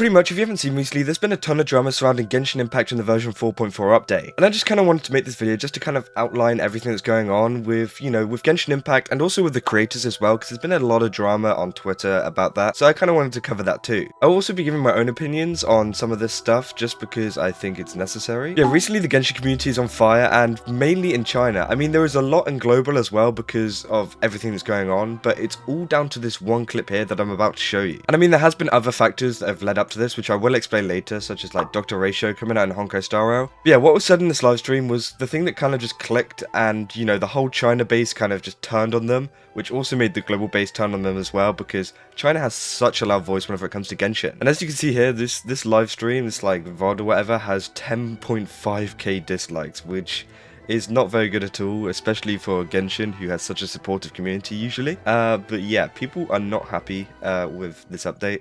pretty much, if you haven't seen recently, there's been a ton of drama surrounding Genshin Impact in the version 4.4 update, and I just kind of wanted to make this video just to kind of outline everything that's going on with, with Genshin Impact, and also with the creators as well, because there's been a lot of drama on Twitter about that, so I kind of wanted to cover that too. I'll also be giving my own opinions on some of this stuff, just because I think it's necessary. Yeah, recently the Genshin community is on fire, and mainly in China. I mean, there is a lot in global as well because of everything that's going on, but it's all down to this one clip here that I'm about to show you. And I mean, there has been other factors that have led up to this, which I will explain later, such as like Dr. Ratio coming out in Honkai Star Rail. But yeah, what was said in this live stream was the thing that kind of just clicked, and the whole China base kind of just turned on them, which also made the global base turn on them as well, because China has such a loud voice whenever it comes to Genshin. And as you can see here, this live stream, this like VOD or whatever, has 10.5k dislikes, which is not very good at all, especially for Genshin, who has such a supportive community usually. But yeah, people are not happy with this update,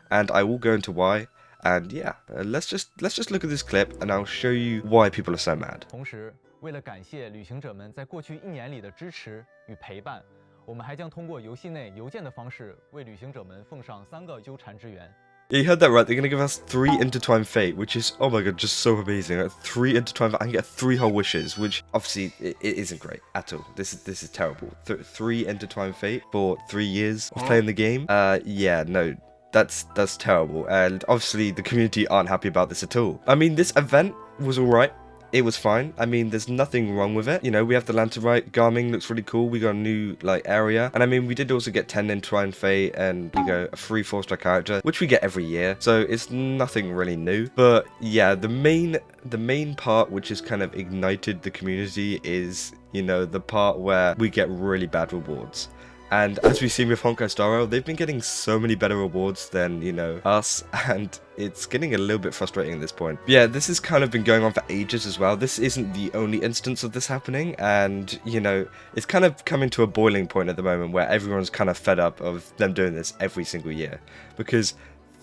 and I will go into why. And yeah, let's just look at this clip, and I'll show you why people are so mad. 同时，为了感谢旅行者们在过去1年里的支持与陪伴，我们还将通过游戏内邮件的方式为旅行者们奉上3个纠缠之源。 Yeah, you heard that right. They're going to give us 3 intertwined fate, which is, oh my god, just so amazing. 3 intertwined, I can get 3 whole wishes, which obviously it isn't great at all. This is terrible. 3 intertwined fate for 3 years of playing the game. Yeah, no. That's terrible, and obviously the community aren't happy about this at all. I mean, this event was alright. It was fine. I mean, there's nothing wrong with it. We have the Lantern Rite. Garming looks really cool. We got a new area, and I mean, we did also get 10 Entwined Fate, and we go a free 4-star character, which we get every year. So it's nothing really new. But yeah, the main part which has kind of ignited the community is the part where we get really bad rewards. And as we've seen with Honkai Star Rail, they've been getting so many better rewards than, us, and it's getting a little bit frustrating at this point. But yeah, this has kind of been going on for ages as well. This isn't the only instance of this happening, and, it's kind of coming to a boiling point at the moment where everyone's kind of fed up of them doing this every single year. Because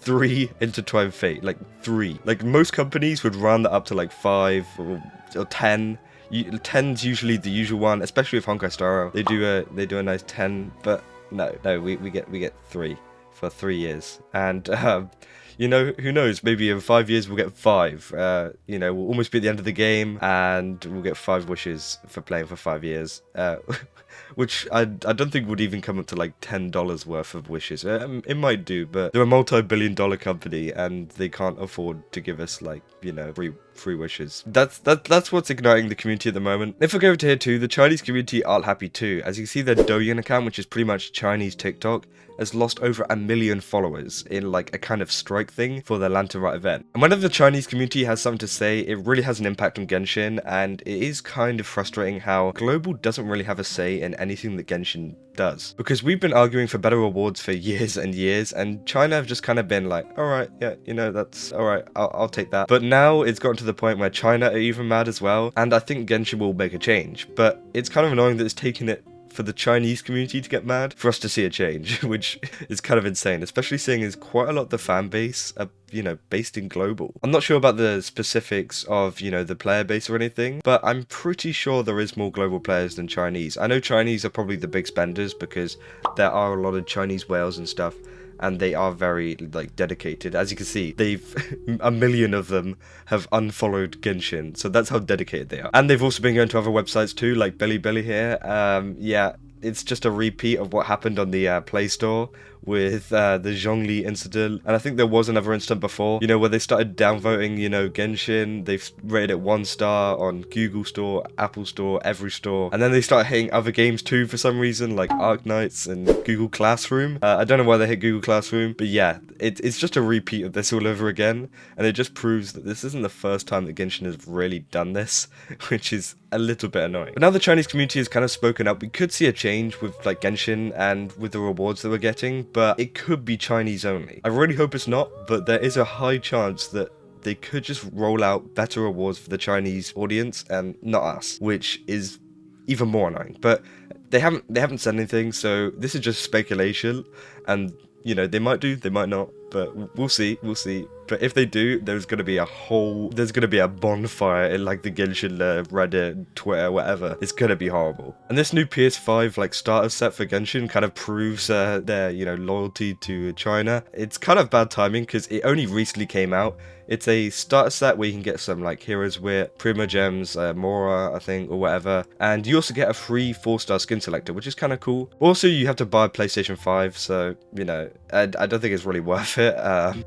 3 intertwined fate, like 3. Like, most companies would round that up to like 5 or 10. 10's usually the usual one, especially with Honkai Star Rail. They do a nice 10, but no, we get 3 for 3 years, and who knows? Maybe in 5 years we'll get 5. We'll almost be at the end of the game, and we'll get 5 wishes for playing for 5 years. Which I don't think would even come up to like $10 worth of wishes. It might do, but they're a multi-billion-dollar company, and they can't afford to give us like free wishes. That's what's igniting the community at the moment. If we go over to here too, the Chinese community aren't happy too. As you can see, their Douyin account, which is pretty much Chinese TikTok, has lost over 1 million followers in like a kind of strike thing for the Lantern Rite event. And whenever the Chinese community has something to say, it really has an impact on Genshin, and it is kind of frustrating how Global doesn't really have a say in anything that Genshin does. Because we've been arguing for better rewards for years and years, and China have just kind of been like, alright, yeah, that's alright, I'll take that. But now it's gotten to the point where China are even mad as well, and I think Genshin will make a change. But it's kind of annoying that it's taken it for the Chinese community to get mad for us to see a change, which is kind of insane, especially seeing as quite a lot of the fan base are, based in global. I'm not sure about the specifics of, the player base or anything, but I'm pretty sure there is more global players than Chinese. I know Chinese are probably the big spenders because there are a lot of Chinese whales and stuff, and they are very like dedicated. As you can see, they've 1 million of them have unfollowed Genshin, so that's how dedicated they are. And they've also been going to other websites too, like Bilibili here. Yeah, it's just a repeat of what happened on the Play Store with the Zhongli incident, and I think there was another incident before, where they started downvoting, Genshin. They've rated it 1 star on Google Store, Apple Store, every store, and then they started hitting other games too for some reason, like Arknights and Google Classroom. I don't know why they hit Google Classroom, but yeah, it's just a repeat of this all over again, and it just proves that this isn't the first time that Genshin has really done this, which is a little bit annoying. But now the Chinese community has kind of spoken up, we could see a change with like Genshin and with the rewards that we're getting, but it could be Chinese only. I really hope it's not, but there is a high chance that they could just roll out better rewards for the Chinese audience and not us, which is even more annoying. But they haven't said anything, so this is just speculation, and they might do, they might not. but we'll see. But if they do, there's gonna be a bonfire in like the Genshin Reddit, Twitter, whatever. It's gonna be horrible. And this new PS5 like starter set for Genshin kind of proves their loyalty to China. It's kind of bad timing because it only recently came out. It's a starter set where you can get some like Heroes Wit, Prima Gems, Mora, I think, or whatever. And you also get a free 4-star skin selector, which is kind of cool. Also, you have to buy PlayStation 5, so, I don't think it's really worth it.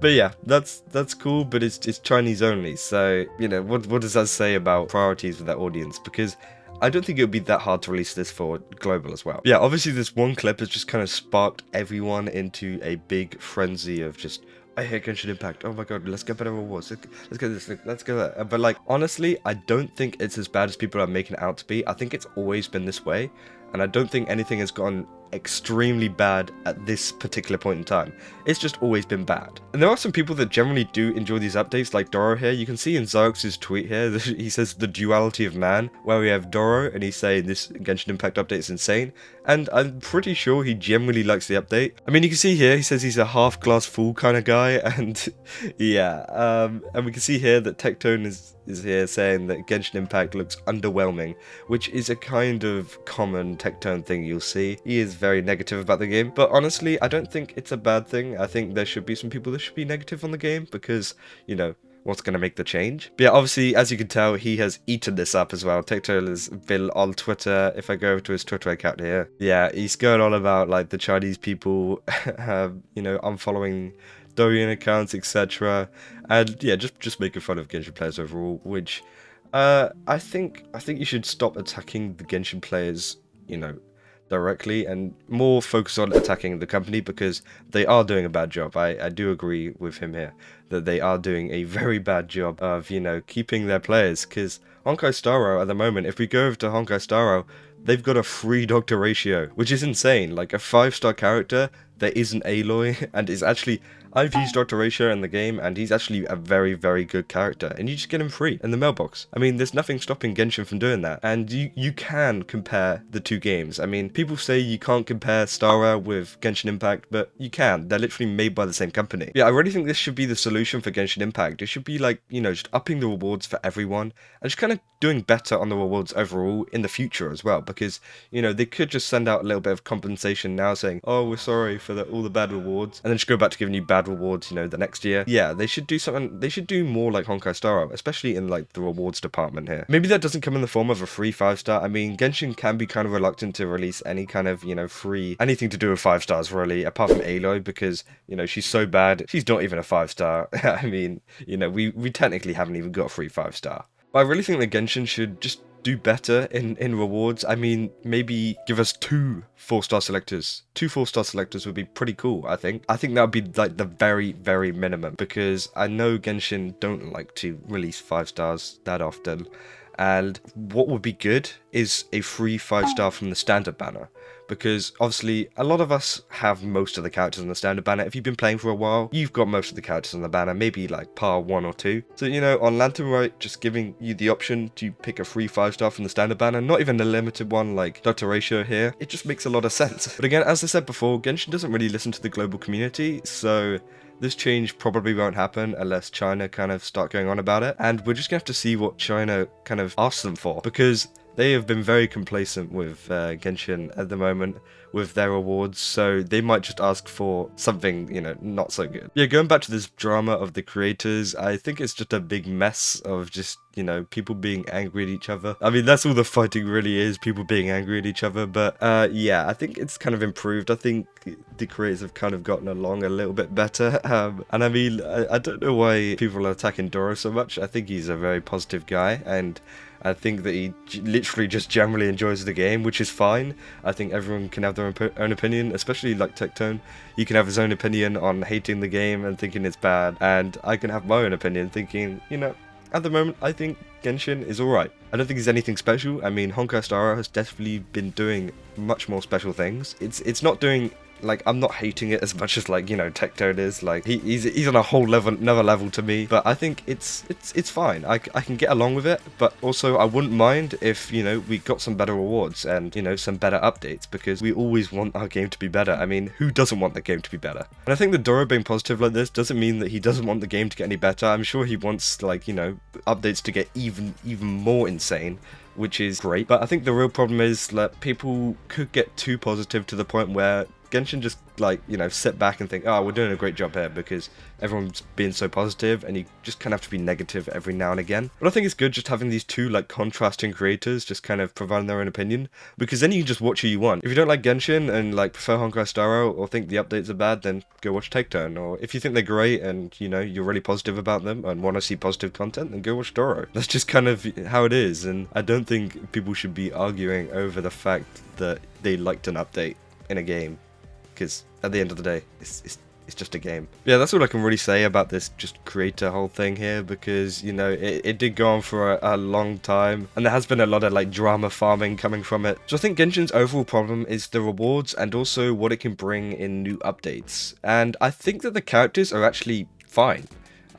But yeah, that's cool, but it's Chinese only. So, what does that say about priorities with that audience? Because I don't think it would be that hard to release this for global as well. Yeah, obviously this one clip has just kind of sparked everyone into a big frenzy of just, I hate Genshin Impact. Oh my god, let's get better rewards. Let's get this, let's get that. But like, honestly, I don't think it's as bad as people are making it out to be. I think it's always been this way. And I don't think anything has gone extremely bad at this particular point in time. It's just always been bad. And there are some people that generally do enjoy these updates, like Doro here. You can see in Zarx's tweet here, he says the duality of man, where we have Doro and he's saying this Genshin Impact update is insane. And I'm pretty sure he generally likes the update. I mean, you can see here, he says he's a half glass full kind of guy. And yeah, and we can see here that Tectone is here saying that Genshin Impact looks underwhelming, which is a kind of common Tectone thing you'll see. He is very negative about the game, but honestly, I don't think it's a bad thing. I think there should be some people that should be negative on the game because, what's going to make the change? But yeah, obviously, as you can tell, he has eaten this up as well. Tectone has been on Twitter. If I go over to his Twitter account here, yeah, he's going on about like the Chinese people, unfollowing Douyin accounts, etc. And yeah, just making fun of Genshin players overall, which I think you should stop attacking the Genshin players, directly and more focus on attacking the company because they are doing a bad job. I do agree with him here that they are doing a very bad job of, keeping their players, because Honkai Star Rail at the moment, if we go over to Honkai Star Rail, they've got a 3 doctor ratio, which is insane. Like a 5-star character that isn't Aloy and is actually, I've used Dr. Ratio in the game and he's actually a very, very good character and you just get him free in the mailbox. I mean, there's nothing stopping Genshin from doing that, and you can compare the two games. I mean, people say you can't compare Star Rail with Genshin Impact, but you can. They're literally made by the same company. Yeah, I really think this should be the solution for Genshin Impact. It should be like, just upping the rewards for everyone and just kind of doing better on the rewards overall in the future as well, because, they could just send out a little bit of compensation now saying, oh, we're sorry for all the bad rewards, and then just go back to giving you bad rewards, the next year. Yeah, they should do something. They should do more like Honkai Star Rail, especially in like the rewards department here. Maybe that doesn't come in the form of a free 5-star. I mean, Genshin can be kind of reluctant to release any kind of, free, anything to do with 5 stars really, apart from Aloy, because, she's so bad. She's not even a 5-star. I mean, we technically haven't even got a free 5-star. But I really think that Genshin should just do better in rewards. I mean, maybe give us 2 4-star selectors. 2 4-star selectors would be pretty cool, I think. I think that would be like the very, very minimum, because I know Genshin don't like to release 5 stars that often. And what would be good is a free 5-star from the standard banner, because obviously a lot of us have most of the characters on the standard banner. If you've been playing for a while, you've got most of the characters on the banner, maybe like par 1 or 2. So, on Lantern Rite, just giving you the option to pick a free 5-star from the standard banner, not even a limited one like Dr. Ratio here, it just makes a lot of sense. But again, as I said before, Genshin doesn't really listen to the global community, so this change probably won't happen unless China kind of start going on about it. And we're just going to have to see what China kind of asks them for, because they have been very complacent with Genshin at the moment with their awards, so they might just ask for something, not so good. Yeah, going back to this drama of the creators, I think it's just a big mess of just, people being angry at each other. I mean, that's all the fighting really is, people being angry at each other, but yeah, I think it's kind of improved. I think the creators have kind of gotten along a little bit better, and I mean, I don't know why people are attacking Doro so much. I think he's a very positive guy, and I think that he literally just generally enjoys the game, which is fine. I think everyone can have their own opinion, especially like Tectone. He can have his own opinion on hating the game and thinking it's bad, and I can have my own opinion thinking, at the moment, I think Genshin is alright. I don't think it's anything special. I mean, Honkai Star Rail has definitely been doing much more special things. It's not doing like, I'm not hating it as much as, like, you know, Tectone is. Like, he's on a whole level, another level to me. But I think it's fine. I can get along with it. But also, I wouldn't mind if, you know, we got some better rewards and, you know, some better updates, because we always want our game to be better. I mean, who doesn't want the game to be better? And I think that Doro being positive like this doesn't mean that he doesn't want the game to get any better. I'm sure he wants, like, you know, updates to get even more insane, which is great. But I think the real problem is that people could get too positive to the point where Genshin just, like, you know, sit back and think, oh, we're doing a great job here because everyone's being so positive, and you just kind of have to be negative every now and again. But I think it's good just having these two, like, contrasting creators just kind of providing their own opinion, because then you can just watch who you want. If you don't like Genshin and, like, prefer Honkai Star Rail or think the updates are bad, then go watch Tectone. Or if you think they're great and, you know, you're really positive about them and want to see positive content, then go watch Doro. That's just kind of how it is, and I don't think people should be arguing over the fact that they liked an update in a game, because at the end of the day, it's just a game. Yeah, that's all I can really say about this just creator whole thing here, because, you know, it did go on for a long time, and there has been a lot of, like, drama farming coming from it. So I think Genshin's overall problem is the rewards and also what it can bring in new updates. And I think that the characters are actually fine.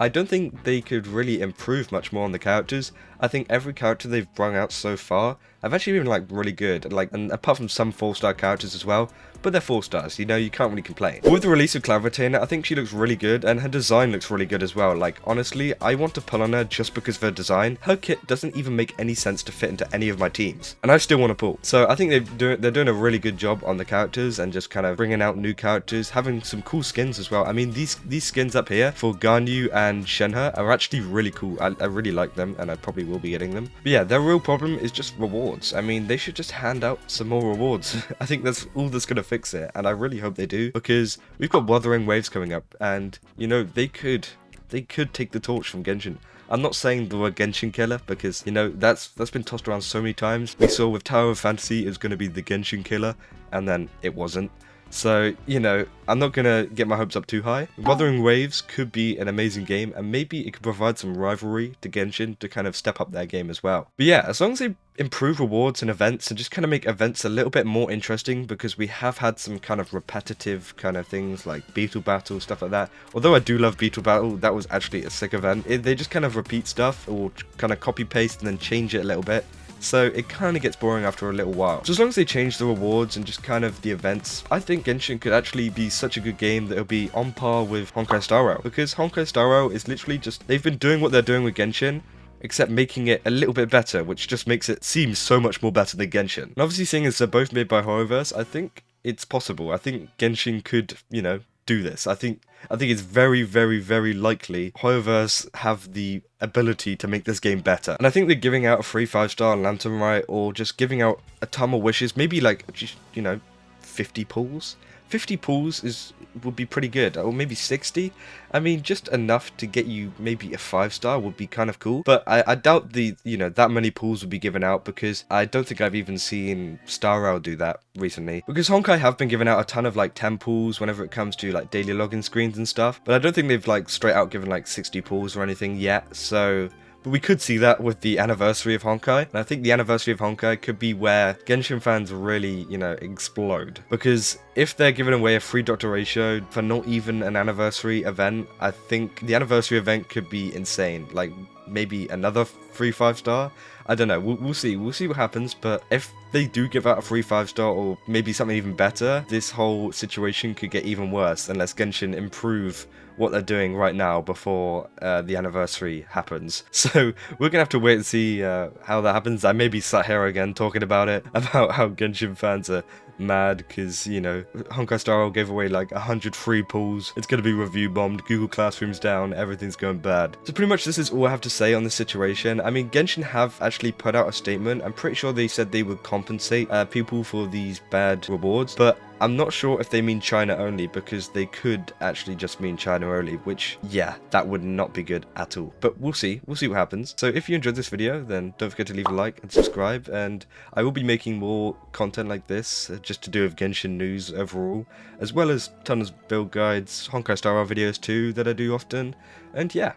I don't think they could really improve much more on the characters. I think every character they've brought out so far have actually been, like, really good, like, and apart from some 4-star characters as well, but they're 4 stars, you know, you can't really complain. But with the release of Cloud Retainer, I think she looks really good, and her design looks really good as well. Like, honestly, I want to pull on her just because of her design. Her kit doesn't even make any sense to fit into any of my teams, and I still want to pull. So I think they're doing a really good job on the characters, and just kind of bringing out new characters, having some cool skins as well. I mean, these skins up here for Ganyu and Shenhe are actually really cool. I really like them, and I probably will be getting them. But yeah, their real problem is just rewards. I mean, they should just hand out some more rewards. I think that's all that's going to fix it, and I really hope they do, because we've got Wuthering Waves coming up, and, you know, they could take the torch from Genshin. I'm not saying the word Genshin killer, because, you know, that's been tossed around so many times. We saw with Tower of Fantasy it was going to be the Genshin killer, and then it wasn't. So, you know, I'm not going to get my hopes up too high. Wuthering Waves could be an amazing game, and maybe it could provide some rivalry to Genshin to kind of step up their game as well. But yeah, as long as they improve rewards and events and just kind of make events a little bit more interesting, because we have had some kind of repetitive kind of things like Beetle Battle, stuff like that. Although I do love Beetle Battle, that was actually a sick event. They just kind of repeat stuff, or kind of copy paste and then change it a little bit. So it kind of gets boring after a little while. So as long as they change the rewards and just kind of the events, I think Genshin could actually be such a good game that it'll be on par with Honkai Star Rail. Because Honkai Star Rail is literally just, they've been doing what they're doing with Genshin, except making it a little bit better, which just makes it seem so much more better than Genshin. And obviously, seeing as they're both made by Horrorverse, I think it's possible. I think Genshin could, you know, do this. I think it's very, very, very likely Horrorverse have the ability to make this game better. And I think they're giving out a free 5-star Lantern Rite, or just giving out a ton more wishes, maybe like, just, you know, 50 pulls. 50 pulls would be pretty good, or maybe 60. I mean, just enough to get you maybe a 5-star would be kind of cool. But I doubt that many pulls would be given out, because I don't think I've even seen Star Rail do that recently. Because Honkai have been giving out a ton of like 10 pulls whenever it comes to like daily login screens and stuff. But I don't think they've like straight out given like 60 pulls or anything yet. So, but we could see that with the anniversary of Honkai. And I think the anniversary of Honkai could be where Genshin fans really, you know, explode. Because if they're giving away a free Dr. Ratio for not even an anniversary event, I think the anniversary event could be insane. Like, maybe another free 5-star? I don't know, we'll see. We'll see what happens, but if they do give out a free 5-star, or maybe something even better, this whole situation could get even worse unless Genshin improve what they're doing right now before the anniversary happens. So we're gonna have to wait and see how that happens. I may be sat here again talking about it, about how Genshin fans are mad because, you know, Honkai Star Rail gave away like 100 free pulls. It's gonna be review bombed, Google Classroom's down, everything's going bad. So pretty much this is all I have to say on this situation. I mean, Genshin have actually put out a statement. I'm pretty sure they said they would compensate people for these bad rewards, but I'm not sure if they mean China only, because they could actually just mean China only, which, yeah, that would not be good at all. But we'll see what happens. So if you enjoyed this video, then don't forget to leave a like and subscribe, and I will be making more content like this, just to do with Genshin news overall, as well as tons of build guides, Honkai Star Rail videos too, that I do often. And yeah,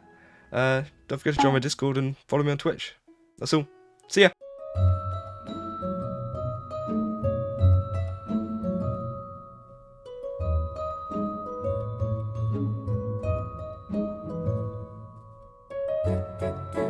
don't forget to join my Discord and follow me on Twitch. That's all. See ya! Thank you.